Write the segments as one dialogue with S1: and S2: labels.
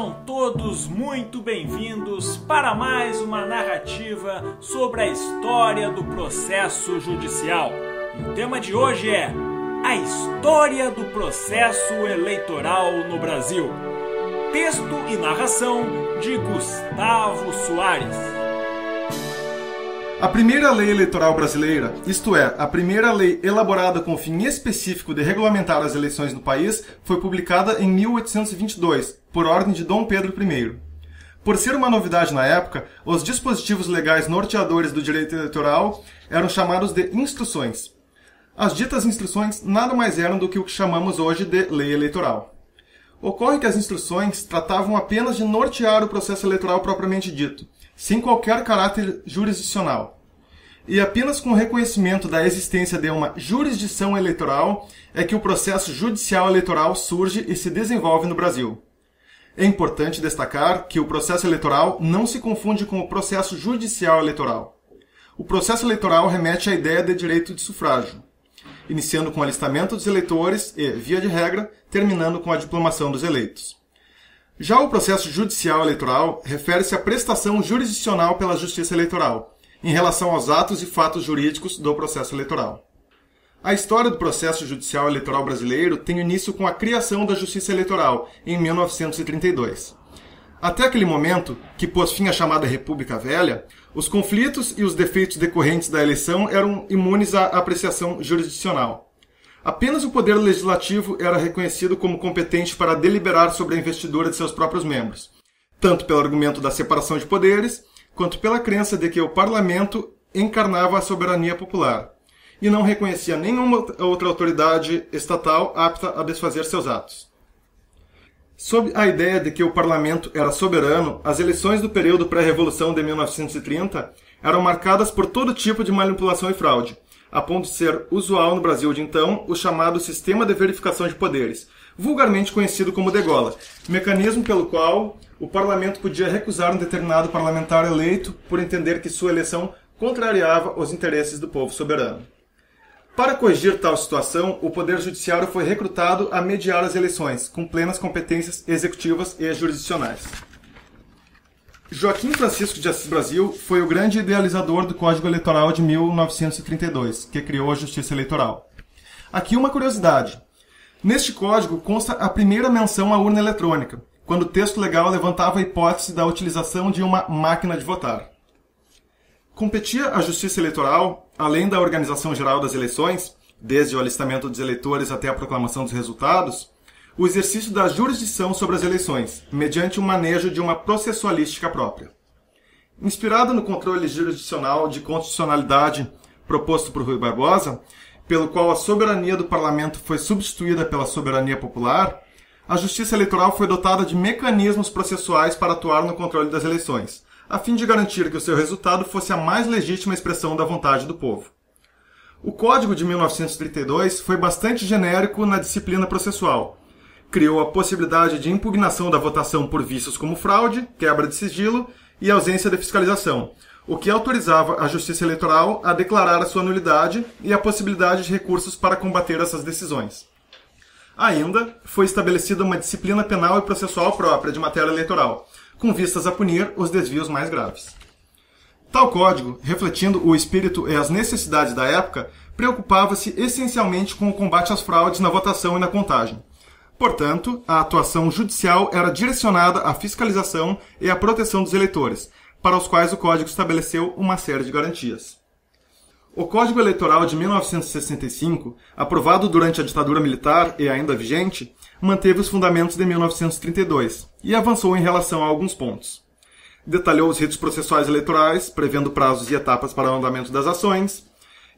S1: Sejam todos muito bem-vindos para mais uma narrativa sobre a história do processo judicial. E o tema de hoje é a história do processo eleitoral no Brasil. Texto e narração de Gustavo Soares.
S2: A primeira lei eleitoral brasileira, isto é, a primeira lei elaborada com o fim específico de regulamentar as eleições no país, foi publicada em 1822, por ordem de Dom Pedro I. Por ser uma novidade na época, os dispositivos legais norteadores do direito eleitoral eram chamados de instruções. As ditas instruções nada mais eram do que o que chamamos hoje de lei eleitoral. Ocorre que as instruções tratavam apenas de nortear o processo eleitoral propriamente dito, sem qualquer caráter jurisdicional. E apenas com o reconhecimento da existência de uma jurisdição eleitoral é que o processo judicial eleitoral surge e se desenvolve no Brasil. É importante destacar que o processo eleitoral não se confunde com o processo judicial eleitoral. O processo eleitoral remete à ideia de direito de sufrágio, iniciando com o alistamento dos eleitores e, via de regra, terminando com a diplomação dos eleitos. Já o processo judicial eleitoral refere-se à prestação jurisdicional pela Justiça Eleitoral, em relação aos atos e fatos jurídicos do processo eleitoral. A história do processo judicial eleitoral brasileiro tem início com a criação da Justiça Eleitoral, em 1932. Até aquele momento, que pôs fim à chamada República Velha, os conflitos e os defeitos decorrentes da eleição eram imunes à apreciação jurisdicional. Apenas o Poder Legislativo era reconhecido como competente para deliberar sobre a investidura de seus próprios membros, tanto pelo argumento da separação de poderes, quanto pela crença de que o Parlamento encarnava a soberania popular, e não reconhecia nenhuma outra autoridade estatal apta a desfazer seus atos. Sob a ideia de que o Parlamento era soberano, as eleições do período pré-revolução de 1930 eram marcadas por todo tipo de manipulação e fraude, a ponto de ser usual no Brasil de então o chamado Sistema de Verificação de Poderes, vulgarmente conhecido como degola, mecanismo pelo qual o parlamento podia recusar um determinado parlamentar eleito por entender que sua eleição contrariava os interesses do povo soberano. Para corrigir tal situação, o Poder Judiciário foi recrutado a mediar as eleições, com plenas competências executivas e jurisdicionais. Joaquim Francisco de Assis Brasil foi o grande idealizador do Código Eleitoral de 1932, que criou a Justiça Eleitoral. Aqui uma curiosidade. Neste código consta a primeira menção à urna eletrônica, quando o texto legal levantava a hipótese da utilização de uma máquina de votar. Competia à Justiça Eleitoral, além da organização geral das eleições, desde o alistamento dos eleitores até a proclamação dos resultados, o exercício da jurisdição sobre as eleições, mediante o manejo de uma processualística própria. Inspirada no controle jurisdicional de constitucionalidade proposto por Rui Barbosa, pelo qual a soberania do parlamento foi substituída pela soberania popular, a Justiça Eleitoral foi dotada de mecanismos processuais para atuar no controle das eleições, a fim de garantir que o seu resultado fosse a mais legítima expressão da vontade do povo. O Código de 1932 foi bastante genérico na disciplina processual. Criou a possibilidade de impugnação da votação por vícios como fraude, quebra de sigilo e ausência de fiscalização, o que autorizava a Justiça Eleitoral a declarar a sua nulidade e a possibilidade de recursos para combater essas decisões. Ainda foi estabelecida uma disciplina penal e processual própria de matéria eleitoral, com vistas a punir os desvios mais graves. Tal código, refletindo o espírito e as necessidades da época, preocupava-se essencialmente com o combate às fraudes na votação e na contagem. Portanto, a atuação judicial era direcionada à fiscalização e à proteção dos eleitores, para os quais o Código estabeleceu uma série de garantias. O Código Eleitoral de 1965, aprovado durante a ditadura militar e ainda vigente, manteve os fundamentos de 1932 e avançou em relação a alguns pontos. Detalhou os ritos processuais eleitorais, prevendo prazos e etapas para o andamento das ações,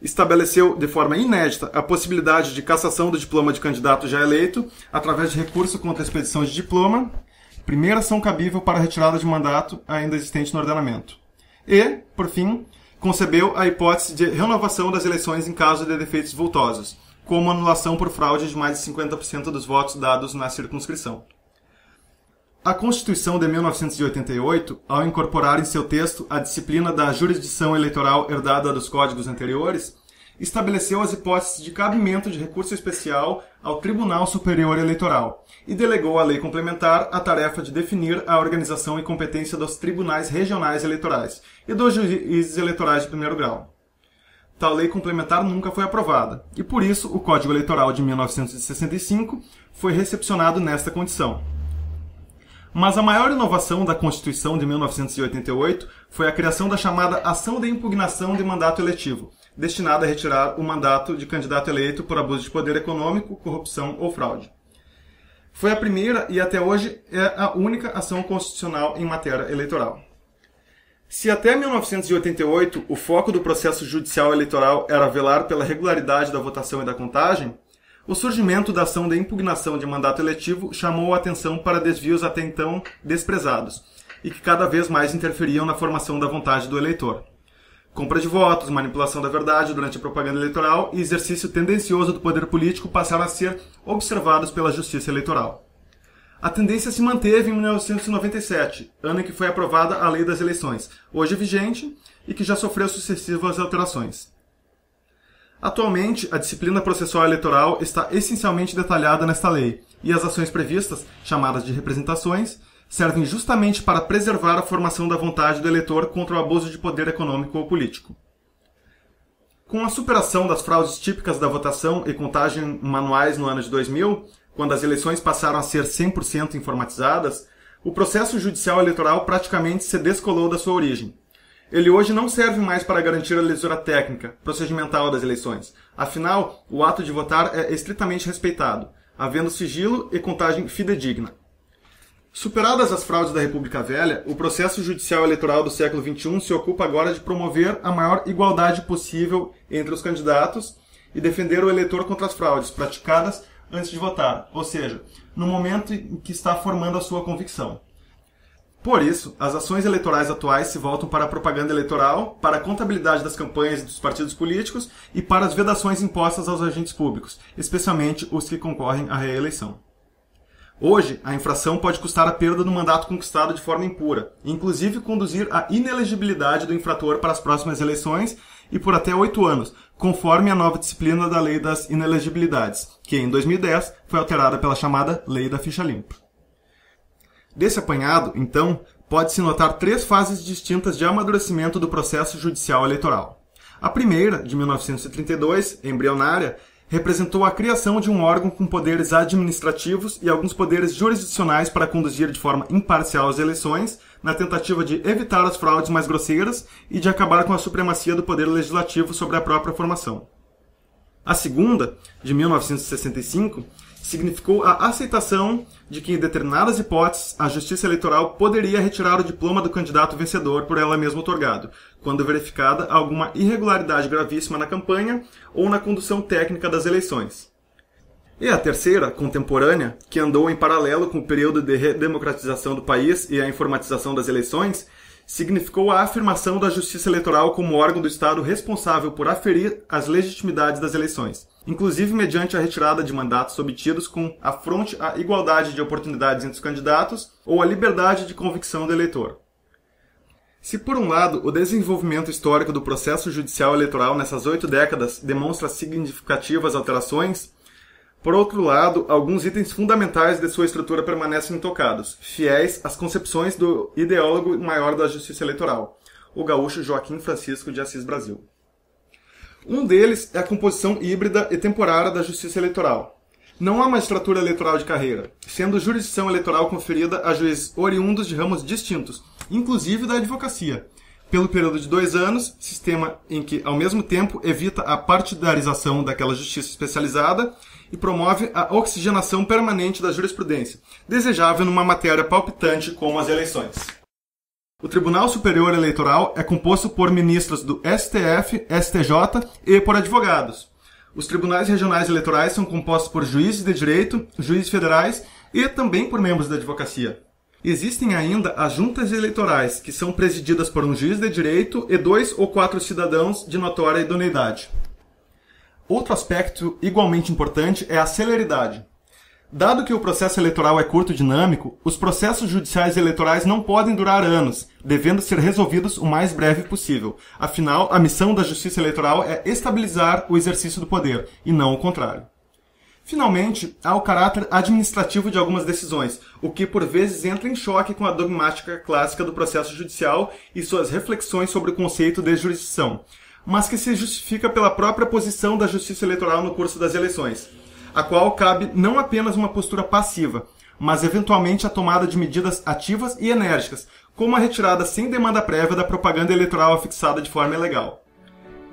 S2: estabeleceu de forma inédita a possibilidade de cassação do diploma de candidato já eleito através de recurso contra a expedição de diploma, primeira ação cabível para a retirada de mandato ainda existente no ordenamento. E, por fim, concebeu a hipótese de renovação das eleições em caso de defeitos vultosos, como anulação por fraude de mais de 50% dos votos dados na circunscrição. A Constituição de 1988, ao incorporar em seu texto a disciplina da jurisdição eleitoral herdada dos códigos anteriores, estabeleceu as hipóteses de cabimento de recurso especial ao Tribunal Superior Eleitoral e delegou à lei complementar a tarefa de definir a organização e competência dos tribunais regionais eleitorais e dos juízes eleitorais de primeiro grau. Tal lei complementar nunca foi aprovada, e por isso o Código Eleitoral de 1965 foi recepcionado nesta condição. Mas a maior inovação da Constituição de 1988 foi a criação da chamada Ação de Impugnação de Mandato Eletivo, destinada a retirar o mandato de candidato eleito por abuso de poder econômico, corrupção ou fraude. Foi a primeira e até hoje é a única ação constitucional em matéria eleitoral. Se até 1988 o foco do processo judicial eleitoral era velar pela regularidade da votação e da contagem, o surgimento da ação de impugnação de mandato eletivo chamou a atenção para desvios até então desprezados e que cada vez mais interferiam na formação da vontade do eleitor. Compra de votos, manipulação da verdade durante a propaganda eleitoral e exercício tendencioso do poder político passaram a ser observados pela Justiça Eleitoral. A tendência se manteve em 1997, ano em que foi aprovada a Lei das Eleições, hoje vigente e que já sofreu sucessivas alterações. Atualmente, a disciplina processual eleitoral está essencialmente detalhada nesta lei, e as ações previstas, chamadas de representações, servem justamente para preservar a formação da vontade do eleitor contra o abuso de poder econômico ou político. Com a superação das fraudes típicas da votação e contagem manuais no ano de 2000, quando as eleições passaram a ser 100% informatizadas, o processo judicial eleitoral praticamente se descolou da sua origem. Ele hoje não serve mais para garantir a lisura técnica, procedimental das eleições. Afinal, o ato de votar é estritamente respeitado, havendo sigilo e contagem fidedigna. Superadas as fraudes da República Velha, o processo judicial eleitoral do século XXI se ocupa agora de promover a maior igualdade possível entre os candidatos e defender o eleitor contra as fraudes praticadas antes de votar, ou seja, no momento em que está formando a sua convicção. Por isso, as ações eleitorais atuais se voltam para a propaganda eleitoral, para a contabilidade das campanhas e dos partidos políticos e para as vedações impostas aos agentes públicos, especialmente os que concorrem à reeleição. Hoje, a infração pode custar a perda do mandato conquistado de forma impura, inclusive conduzir à inelegibilidade do infrator para as próximas eleições e por até 8 anos, conforme a nova disciplina da Lei das Inelegibilidades, que em 2010 foi alterada pela chamada Lei da Ficha Limpa. Desse apanhado, então, pode-se notar 3 fases distintas de amadurecimento do processo judicial eleitoral. A primeira, de 1932, embrionária, representou a criação de um órgão com poderes administrativos e alguns poderes jurisdicionais para conduzir de forma imparcial as eleições, na tentativa de evitar as fraudes mais grosseiras e de acabar com a supremacia do poder legislativo sobre a própria formação. A segunda, de 1965, significou a aceitação de que, em determinadas hipóteses, a Justiça Eleitoral poderia retirar o diploma do candidato vencedor por ela mesma otorgado, quando verificada alguma irregularidade gravíssima na campanha ou na condução técnica das eleições. E a terceira, contemporânea, que andou em paralelo com o período de redemocratização do país e a informatização das eleições, significou a afirmação da Justiça Eleitoral como órgão do Estado responsável por aferir as legitimidades das eleições, inclusive mediante a retirada de mandatos obtidos com afronte à igualdade de oportunidades entre os candidatos ou à liberdade de convicção do eleitor. Se, por um lado, o desenvolvimento histórico do processo judicial eleitoral nessas 8 décadas demonstra significativas alterações, por outro lado, alguns itens fundamentais de sua estrutura permanecem intocados, fiéis às concepções do ideólogo maior da Justiça Eleitoral, o gaúcho Joaquim Francisco de Assis Brasil. Um deles é a composição híbrida e temporária da Justiça Eleitoral. Não há magistratura eleitoral de carreira, sendo jurisdição eleitoral conferida a juízes oriundos de ramos distintos, inclusive da advocacia, pelo período de 2 anos, sistema em que, ao mesmo tempo, evita a partidarização daquela justiça especializada e promove a oxigenação permanente da jurisprudência, desejável numa matéria palpitante como as eleições. O Tribunal Superior Eleitoral é composto por ministros do STF, STJ e por advogados. Os tribunais regionais eleitorais são compostos por juízes de direito, juízes federais e também por membros da advocacia. Existem ainda as juntas eleitorais, que são presididas por um juiz de direito e 2 ou 4 cidadãos de notória idoneidade. Outro aspecto igualmente importante é a celeridade. Dado que o processo eleitoral é curto e dinâmico, os processos judiciais eleitorais não podem durar anos, devendo ser resolvidos o mais breve possível. Afinal, a missão da Justiça Eleitoral é estabilizar o exercício do poder, e não o contrário. Finalmente, há o caráter administrativo de algumas decisões, o que por vezes entra em choque com a dogmática clássica do processo judicial e suas reflexões sobre o conceito de jurisdição, mas que se justifica pela própria posição da Justiça Eleitoral no curso das eleições, a qual cabe não apenas uma postura passiva, mas eventualmente a tomada de medidas ativas e enérgicas, como a retirada sem demanda prévia da propaganda eleitoral afixada de forma ilegal.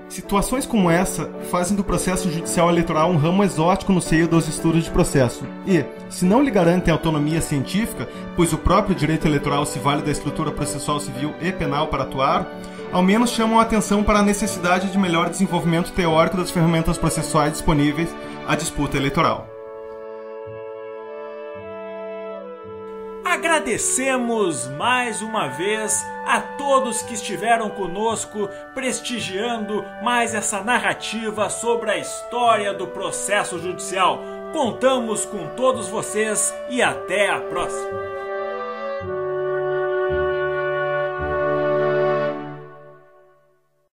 S2: Situações como essa fazem do processo judicial eleitoral um ramo exótico no seio dos estudos de processo e, se não lhe garantem autonomia científica, pois o próprio direito eleitoral se vale da estrutura processual civil e penal para atuar, ao menos chamam a atenção para a necessidade de melhor desenvolvimento teórico das ferramentas processuais disponíveis à disputa eleitoral.
S1: Agradecemos mais uma vez a todos que estiveram conosco prestigiando mais essa narrativa sobre a história do processo judicial. Contamos com todos vocês e até a próxima!